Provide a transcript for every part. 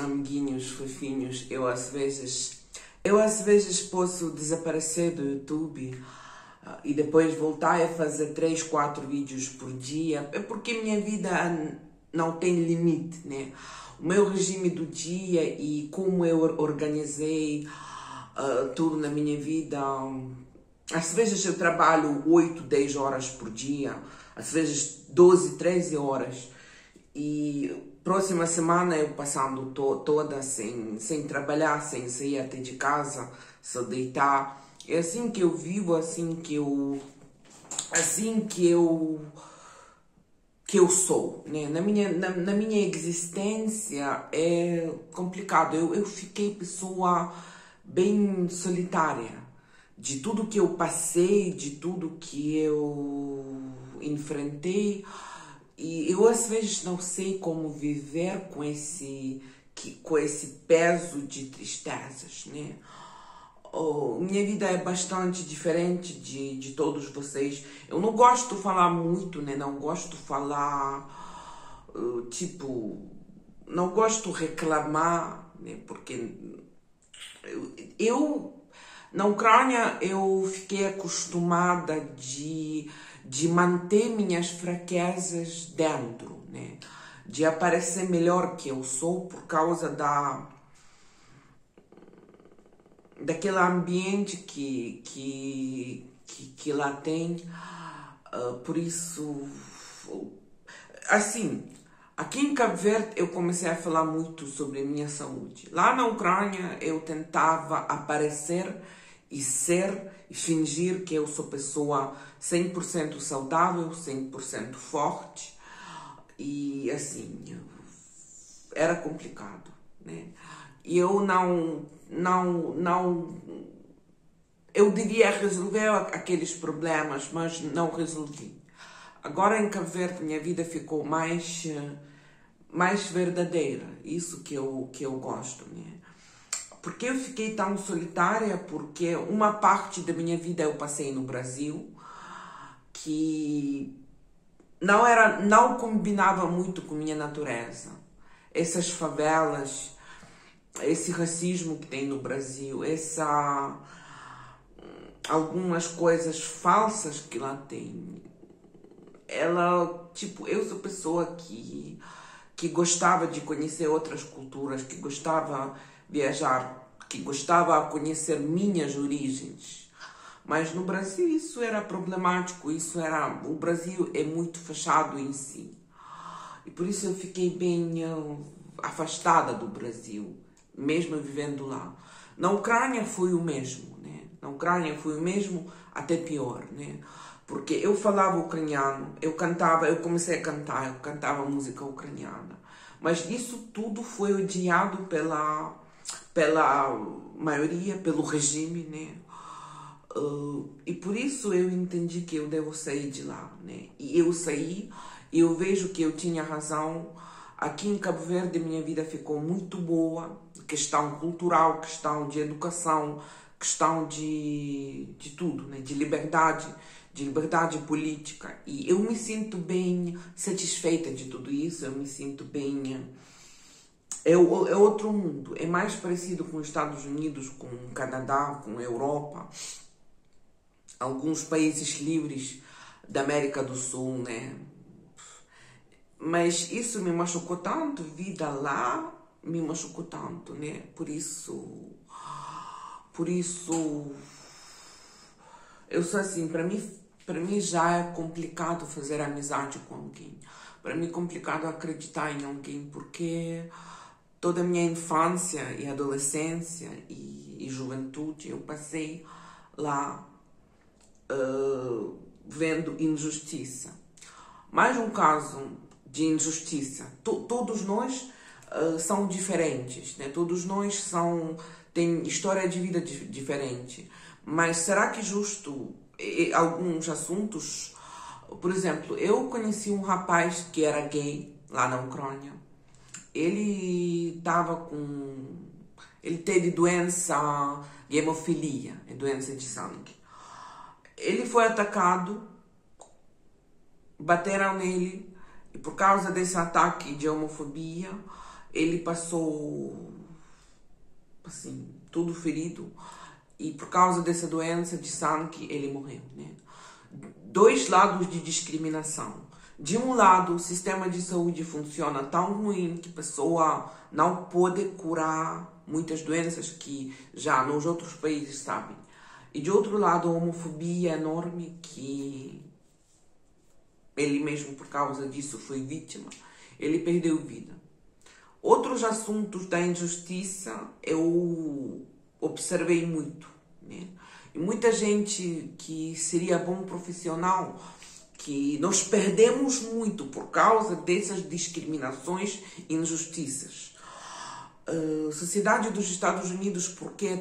amiguinhos fofinhos, eu às vezes posso desaparecer do YouTube e depois voltar a fazer 3, 4 vídeos por dia. É porque minha vida não tem limite, né? O meu regime do dia e como eu organizei tudo na minha vida. Às vezes eu trabalho 8, 10 horas por dia, às vezes 12, 13 horas. E próxima semana eu passando toda sem trabalhar, sem sair até de casa, só deitar. É assim que eu vivo, que eu sou, né? Na minha existência é complicado. Eu fiquei pessoa bem solitária. De tudo que eu passei, de tudo que eu enfrentei. E eu às vezes não sei como viver com esse peso de tristezas, né? Minha vida é bastante diferente de todos vocês. Eu não gosto de falar muito, né? Não gosto de falar, não gosto de reclamar, né? Porque na Ucrânia, eu fiquei acostumada de manter minhas fraquezas dentro, né? De aparecer melhor que eu sou por causa daquele ambiente que lá tem. Por isso, assim, aqui em Cabo Verde eu comecei a falar muito sobre a minha saúde. Lá na Ucrânia eu tentava aparecer e ser e fingir que eu sou pessoa 100% saudável, 100% forte. E assim, era complicado, né? E eu eu devia resolver aqueles problemas, mas não resolvi. Agora em Cabo Verde minha vida ficou mais verdadeira, isso que eu gosto, né? Porque eu fiquei tão solitária? Porque uma parte da minha vida eu passei no Brasil, que não combinava muito com minha natureza. Essas favelas, esse racismo que tem no Brasil, algumas coisas falsas que lá tem. Eu sou pessoa que gostava de conhecer outras culturas, que gostava de viajar, que gostava de conhecer minhas origens. Mas no Brasil isso era problemático, o Brasil é muito fechado em si. E por isso eu fiquei bem afastada do Brasil, mesmo vivendo lá. Na Ucrânia foi o mesmo, né? Na Ucrânia foi o mesmo, até pior, né? Porque eu falava ucraniano, eu comecei a cantar, eu cantava música ucraniana. Mas isso tudo foi odiado pela maioria, pelo regime, né? E por isso eu entendi que eu devo sair de lá, né? E eu saí, e eu vejo que eu tinha razão. Aqui em Cabo Verde minha vida ficou muito boa, questão cultural, questão de educação, questão de tudo, né? De liberdade política. E eu me sinto bem satisfeita de tudo isso, eu me sinto bem... É outro mundo, é mais parecido com os Estados Unidos, com o Canadá, com a Europa, alguns países livres da América do Sul, né? Mas isso me machucou tanto, vida lá me machucou tanto, né? Por isso eu sou assim, para mim já é complicado fazer amizade com alguém. Para mim é complicado acreditar em alguém, porque toda a minha infância e adolescência e juventude eu passei lá vendo injustiça. Mais um caso de injustiça. Todos nós são diferentes, né? Todos nós têm história de vida diferente. Mas será que é justo alguns assuntos? Por exemplo, eu conheci um rapaz que era gay lá na Ucrânia. Ele teve doença, hemofilia, é doença de sangue. Ele foi atacado, bateram nele, e por causa desse ataque de homofobia, ele passou, assim, tudo ferido, e por causa dessa doença de sangue ele morreu, né? Dois lados de discriminação. De um lado, o sistema de saúde funciona tão ruim que a pessoa não pode curar muitas doenças que já nos outros países sabem. E de outro lado, a homofobia enorme que ele mesmo, por causa disso, foi vítima. Ele perdeu vida. Outros assuntos da injustiça eu observei muito, né? E muita gente que seria bom profissional, que nós perdemos muito por causa dessas discriminações e injustiças. A sociedade dos Estados Unidos, por que a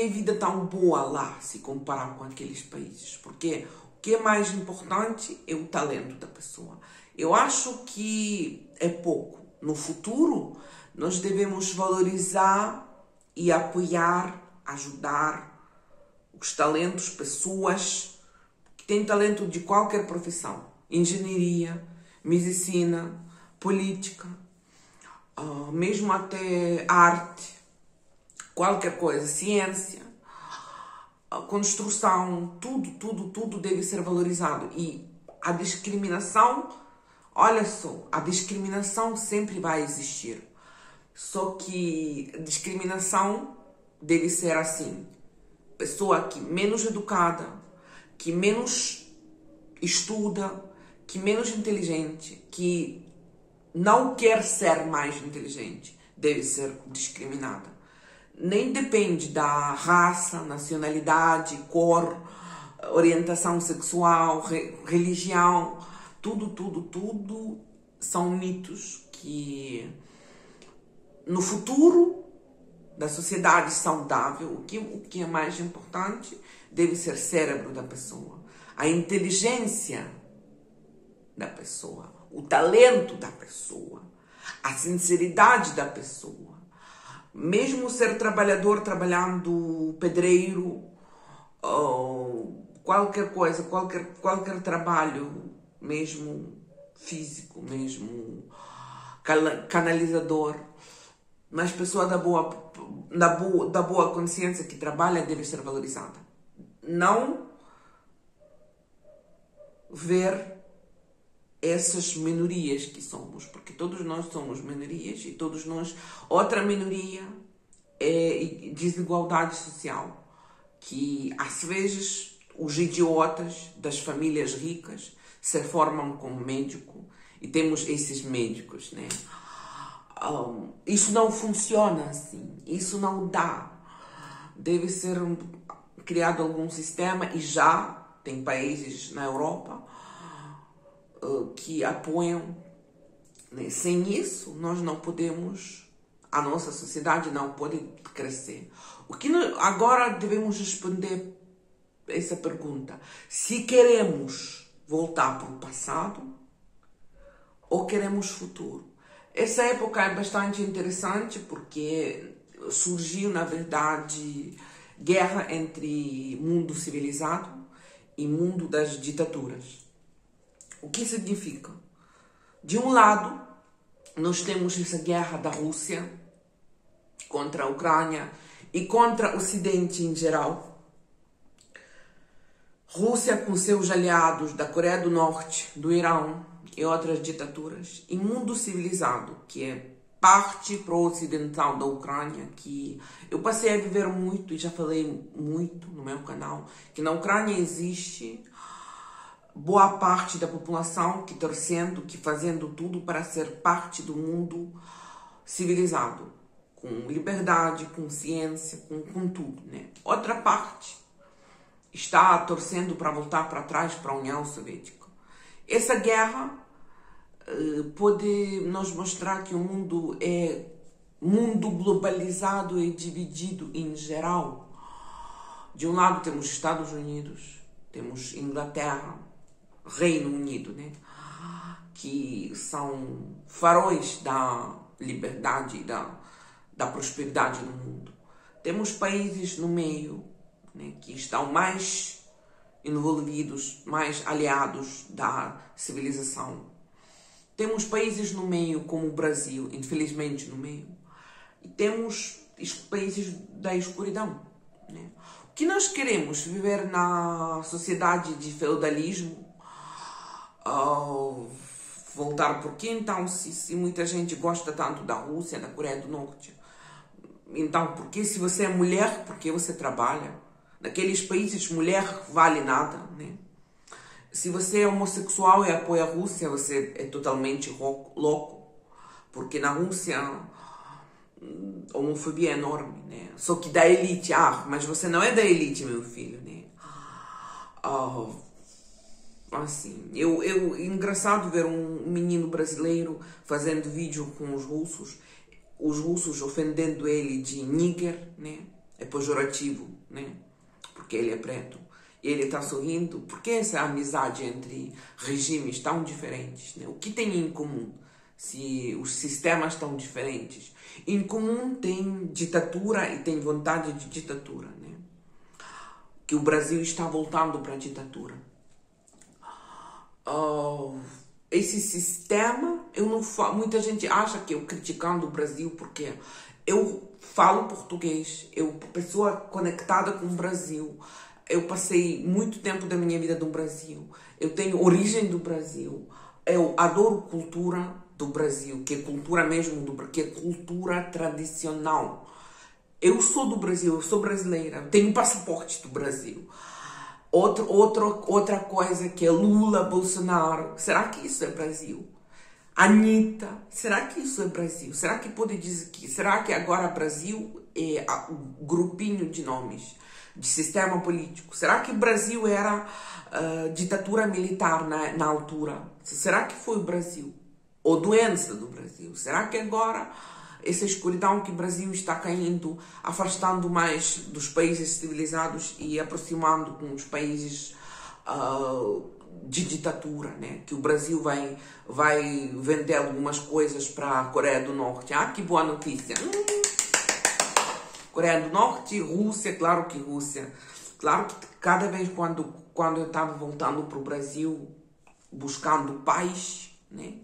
vida é tão boa lá, se comparar com aqueles países? Porque o que é mais importante é o talento da pessoa. Eu acho que é pouco. No futuro, nós devemos valorizar e apoiar, ajudar os talentos, pessoas que têm talento de qualquer profissão. Engenharia, medicina, política, mesmo até arte, qualquer coisa, ciência, construção, tudo deve ser valorizado. E a discriminação, olha só, a discriminação sempre vai existir. Só que a discriminação deve ser assim. Pessoa que menos educada, que menos estuda, que menos inteligente, que não quer ser mais inteligente, deve ser discriminada. Nem depende da raça, nacionalidade, cor, orientação sexual, religião. Tudo são mitos que no futuro da sociedade saudável, o que é mais importante deve ser o cérebro da pessoa, a inteligência da pessoa, o talento da pessoa, a sinceridade da pessoa. Mesmo ser trabalhador, trabalhando pedreiro, qualquer coisa, qualquer trabalho, mesmo físico, mesmo canalizador, mas pessoa da boa consciência que trabalha deve ser valorizada. Não ver essas minorias que somos, porque todos nós somos minorias e todos nós... Outra minoria é desigualdade social, que às vezes os idiotas das famílias ricas se formam como médico e temos esses médicos, né? Isso não funciona assim, isso não dá. Deve ser criado algum sistema, e já tem países na Europa que apoiam, né? Sem isso, nós não podemos, a nossa sociedade não pode crescer. O que agora devemos responder essa pergunta: se queremos voltar para o passado ou queremos futuro? Essa época é bastante interessante porque surgiu, na verdade, guerra entre mundo civilizado e mundo das ditaduras. O que significa? De um lado, nós temos essa guerra da Rússia contra a Ucrânia e contra o Ocidente em geral. Rússia com seus aliados da Coreia do Norte, do Irão e outras ditaduras, e mundo civilizado, que é parte pro-ocidental da Ucrânia, que eu passei a viver muito e já falei muito no meu canal, que na Ucrânia existe boa parte da população que torcendo, que fazendo tudo para ser parte do mundo civilizado, com liberdade, com ciência, com tudo, né? Outra parte está torcendo para voltar para trás para a União Soviética. Essa guerra pode nos mostrar que o mundo é mundo globalizado e dividido em geral. De um lado temos Estados Unidos, temos Inglaterra, Reino Unido, né? Que são faróis da liberdade e da prosperidade no mundo. Temos países no meio, né, que estão mais envolvidos, mais aliados da civilização. Temos países no meio, como o Brasil, infelizmente no meio, e temos países da escuridão, né? O que nós queremos? Viver na sociedade de feudalismo? Voltar por quê? Então, se muita gente gosta tanto da Rússia, da Coreia do Norte, então, porque se você é mulher, por que você trabalha? Naqueles países, mulher vale nada, né? Se você é homossexual e apoia a Rússia, você é totalmente louco. Porque na Rússia, a homofobia é enorme, né? Só que da elite, mas você não é da elite, meu filho, né? Assim, engraçado ver um menino brasileiro fazendo vídeo com os russos ofendendo ele de nigger, né? É pejorativo, né? Porque ele é preto. E ele está sorrindo. Por que essa amizade entre regimes tão diferentes, né? O que tem em comum? Se os sistemas estão diferentes. Em comum tem ditadura e tem vontade de ditadura, né? Que o Brasil está voltando para a ditadura. Esse sistema, eu não falo, muita gente acha que eu criticando o Brasil porque eu falo português, eu pessoa conectada com o Brasil, eu passei muito tempo da minha vida no Brasil, eu tenho origem do Brasil, eu adoro cultura do Brasil, que é cultura mesmo, que é cultura tradicional. Eu sou do Brasil, eu sou brasileira, eu tenho passaporte do Brasil. Outra coisa que é Lula, Bolsonaro. Será que isso é Brasil? Anitta, será que isso é Brasil? Será que pode dizer que... Será que agora Brasil é um grupinho de nomes, de sistema político? Será que o Brasil era ditadura militar na altura? Será que foi o Brasil? Ou doença do Brasil? Será que agora... essa escuridão que o Brasil está caindo, afastando mais dos países civilizados e aproximando com os países de ditadura, né? Que o Brasil vai vender algumas coisas para a Coreia do Norte. Que boa notícia! Coreia do Norte, Rússia, claro que Rússia. Claro que cada vez quando eu estava voltando para o Brasil, buscando paz, né?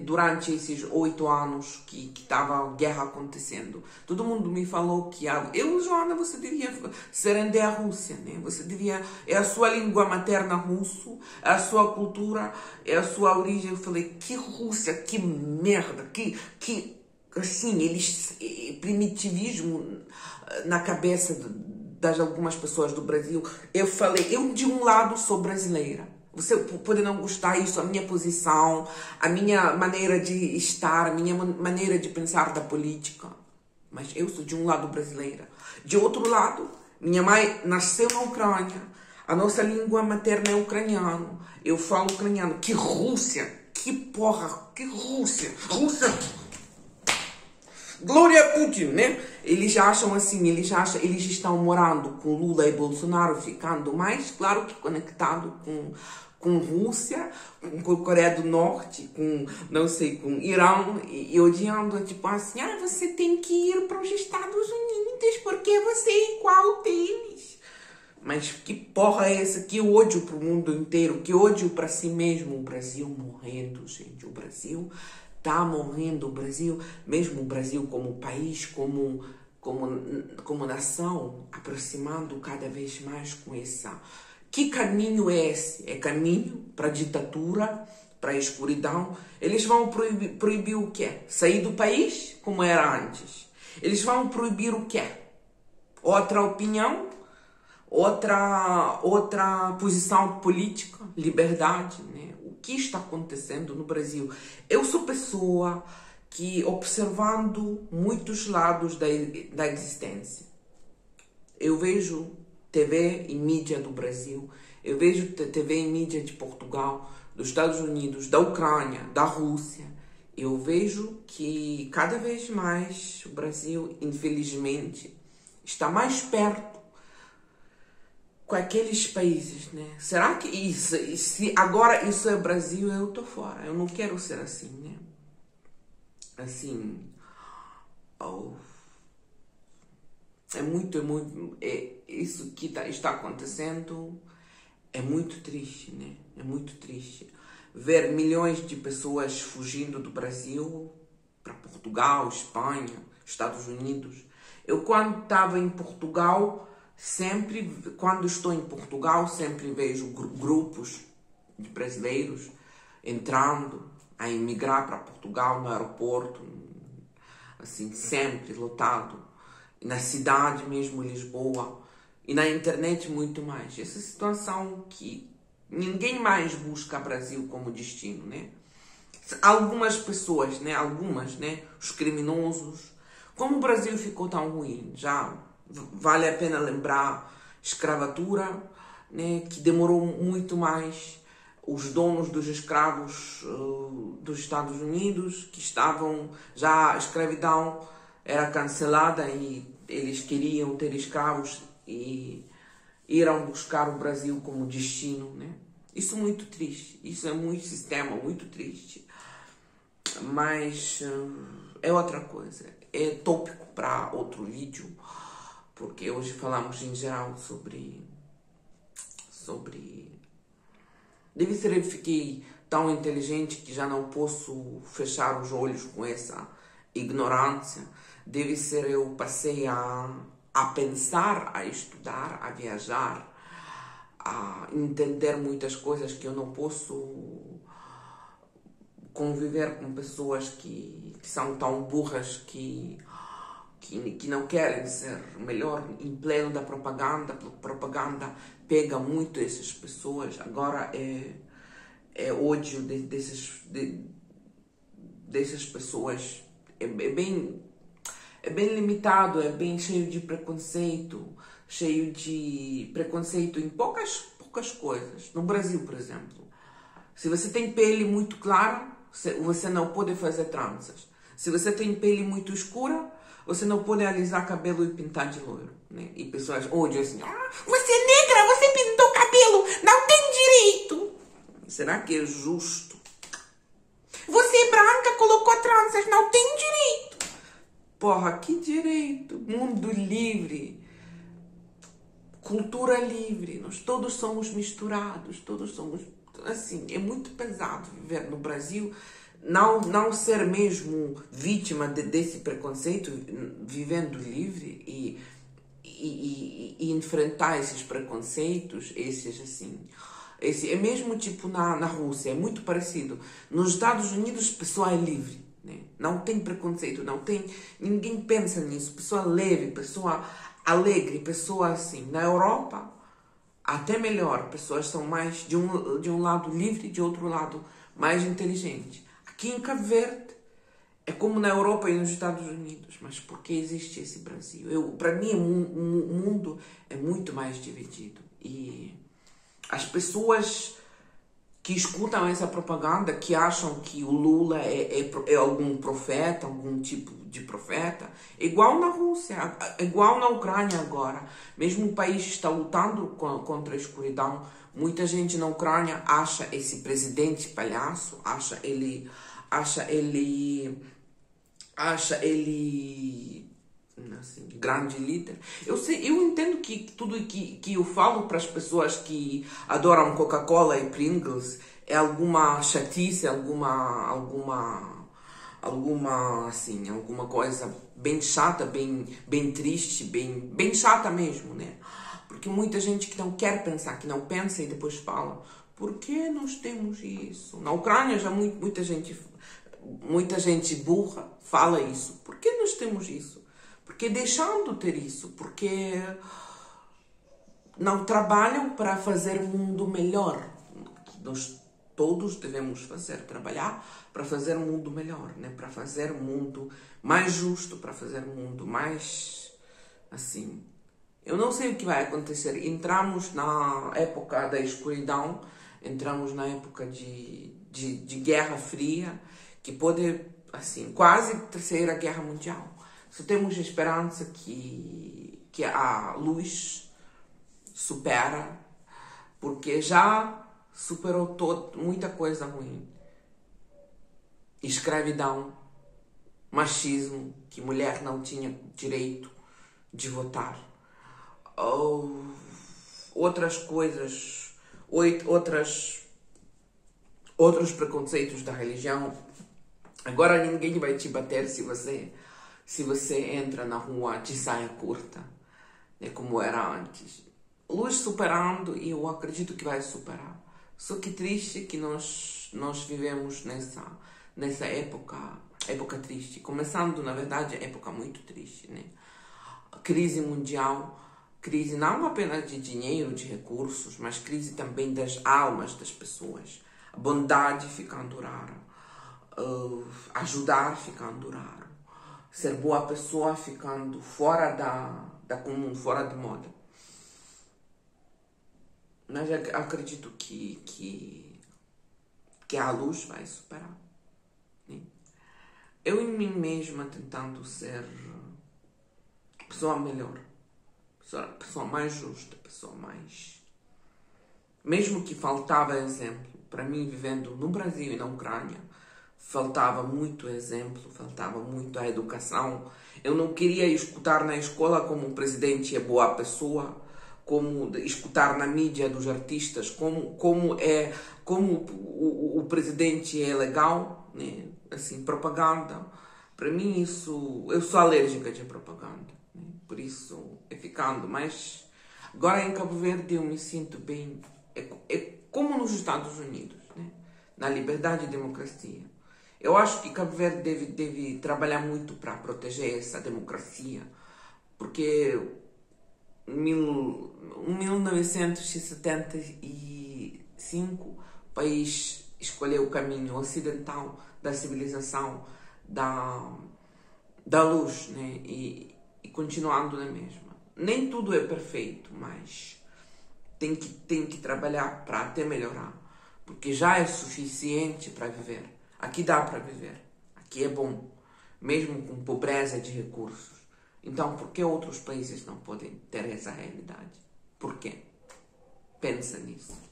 Durante esses 8 anos que estava a guerra acontecendo, todo mundo me falou que Joana, você devia se render à Rússia, né? Você devia, é a sua língua materna russo, é a sua cultura, é a sua origem. Eu falei, que Rússia, que merda, que assim, eles, primitivismo na cabeça das algumas pessoas do Brasil. Eu falei, eu de um lado sou brasileira. Você pode não gostar disso, a minha posição, a minha maneira de estar, a minha maneira de pensar da política. Mas eu sou de um lado brasileira. De outro lado, minha mãe nasceu na Ucrânia. A nossa língua materna é ucraniano. Eu falo ucraniano. Que Rússia! Que porra! Que Rússia! Rússia! Glória a Putin, né? Eles acham assim, eles estão morando com Lula e Bolsonaro, ficando mais, claro que conectado com Rússia, com Coreia do Norte, com, não sei, com Irã, e odiando, tipo assim, você tem que ir para os Estados Unidos porque você é igual deles. Mas que porra é essa? Que ódio para o mundo inteiro, que ódio para si mesmo. O Brasil morrendo, gente, o Brasil tá morrendo, o Brasil, mesmo o Brasil como país, como nação, aproximando cada vez mais com essa... Que caminho é esse? É caminho para a ditadura, para a escuridão? Eles vão proibir o quê? Sair do país, como era antes. Eles vão proibir o quê? Outra opinião? Outra posição política? Liberdade, né? O que está acontecendo no Brasil? Eu sou pessoa que, observando muitos lados da existência, eu vejo TV e mídia do Brasil, eu vejo TV e mídia de Portugal, dos Estados Unidos, da Ucrânia, da Rússia. Eu vejo que cada vez mais o Brasil, infelizmente, está mais perto com aqueles países, né? Será que se agora isso é Brasil, eu tô fora. Eu não quero ser assim, né? Assim, isso que está acontecendo é muito triste, né? É muito triste ver milhões de pessoas fugindo do Brasil para Portugal, Espanha, Estados Unidos. Eu, quando estava em Portugal, quando estou em Portugal, sempre vejo grupos de brasileiros entrando a emigrar para Portugal no aeroporto, assim, sempre lotado. Na cidade mesmo, Lisboa, e na internet muito mais. Essa situação que ninguém mais busca Brasil como destino, né? Algumas pessoas, né? Os criminosos. Como o Brasil ficou tão ruim, já vale a pena lembrar escravatura, né? Que demorou muito mais. Os donos dos escravos dos Estados Unidos, que estavam já, a escravidão era cancelada e eles queriam ter escravos e irão buscar o Brasil como destino, né? Isso é muito triste, isso é muito sistema, muito triste. Mas é outra coisa, é tópico para outro vídeo, porque hoje falamos em geral sobre... Deve ser eu fiquei tão inteligente que já não posso fechar os olhos com essa ignorância. Deve ser eu passei a pensar, a estudar, a viajar, a entender muitas coisas que eu não posso conviver com pessoas que são tão burras que não querem ser melhor em pleno da propaganda. A propaganda pega muito essas pessoas. Agora é ódio dessas pessoas. É bem limitado, é bem cheio de preconceito em poucas coisas. No Brasil, por exemplo, se você tem pele muito clara, você não pode fazer tranças. Se você tem pele muito escura, você não pode alisar cabelo e pintar de loiro, né? E pessoas odiam assim, você é negra, você pintou cabelo, não tem direito. Será que é justo? Você é branca, colocou tranças, não tem direito. Porra, que direito? Mundo livre, cultura livre, nós todos somos misturados, todos somos... Assim, é muito pesado viver no Brasil, não ser mesmo vítima desse preconceito, vivendo livre e enfrentar esses preconceitos, é mesmo tipo na Rússia, é muito parecido. Nos Estados Unidos, a pessoa é livre, né? Não tem preconceito, ninguém pensa nisso, pessoa leve, pessoa alegre, pessoa assim. Na Europa, até melhor, pessoas são mais de um lado livre, de outro lado mais inteligente. Aqui em Cabo Verde é como na Europa e nos Estados Unidos, mas por que existe esse Brasil? Para mim, o mundo é muito mais dividido e as pessoas que escutam essa propaganda, que acham que o Lula é algum profeta, algum tipo de profeta, é igual na Rússia, é igual na Ucrânia agora. Mesmo o país está lutando contra a escuridão, muita gente na Ucrânia acha esse presidente palhaço, acha ele assim, grande líder. Eu entendo que tudo que eu falo para as pessoas que adoram Coca-Cola e Pringles é alguma chatice, alguma coisa bem chata, bem triste, bem chata mesmo, né? Porque muita gente que não quer pensar, que não pensa e depois fala, por que nós temos isso? Na Ucrânia já muita gente burra fala isso. Por que nós temos isso? Porque deixando ter isso, porque não trabalham para fazer um mundo melhor. Nós todos devemos trabalhar para fazer um mundo melhor, né? Para fazer um mundo mais justo, para fazer um mundo mais assim. Eu não sei o que vai acontecer. Entramos na época da escuridão, entramos na época de Guerra Fria, que pode, assim, quase Terceira Guerra Mundial. Só temos esperança que a luz supera, porque já superou muita coisa ruim. Escravidão, machismo, que mulher não tinha direito de votar. Outras coisas, outros preconceitos da religião. Agora ninguém vai te bater se você entra na rua de saia curta, né, como era antes. Luz superando, e eu acredito que vai superar. Só que triste que nós vivemos nessa época triste. Começando, na verdade, época muito triste, né? Crise mundial, crise não apenas de dinheiro, de recursos, mas crise também das almas das pessoas. A bondade ficando rara, ajudar ficando raro, ser boa pessoa ficando fora da comum, fora de moda. Mas eu acredito que a luz vai superar, né? Eu em mim mesma tentando ser pessoa melhor, pessoa mais justa, pessoa mais... Mesmo que faltava exemplo, para mim vivendo no Brasil e na Ucrânia, faltava muito exemplo, faltava muito a educação. Eu não queria escutar na escola como o presidente é boa pessoa, como escutar na mídia dos artistas como o presidente é legal, né? Assim, propaganda. Para mim isso, eu sou alérgica de propaganda, né? Por isso é ficando. Mas agora em Cabo Verde eu me sinto bem, é como nos Estados Unidos, né? Na liberdade e democracia. Eu acho que Cabo Verde deve trabalhar muito para proteger essa democracia, porque em 1975 o país escolheu o caminho ocidental da civilização, da luz, né? E continuando na mesma. Nem tudo é perfeito, mas tem que trabalhar para até melhorar, porque já é suficiente para viver. Aqui dá para viver, aqui é bom, mesmo com pobreza de recursos. Então, por que outros países não podem ter essa realidade? Por quê? Pensa nisso.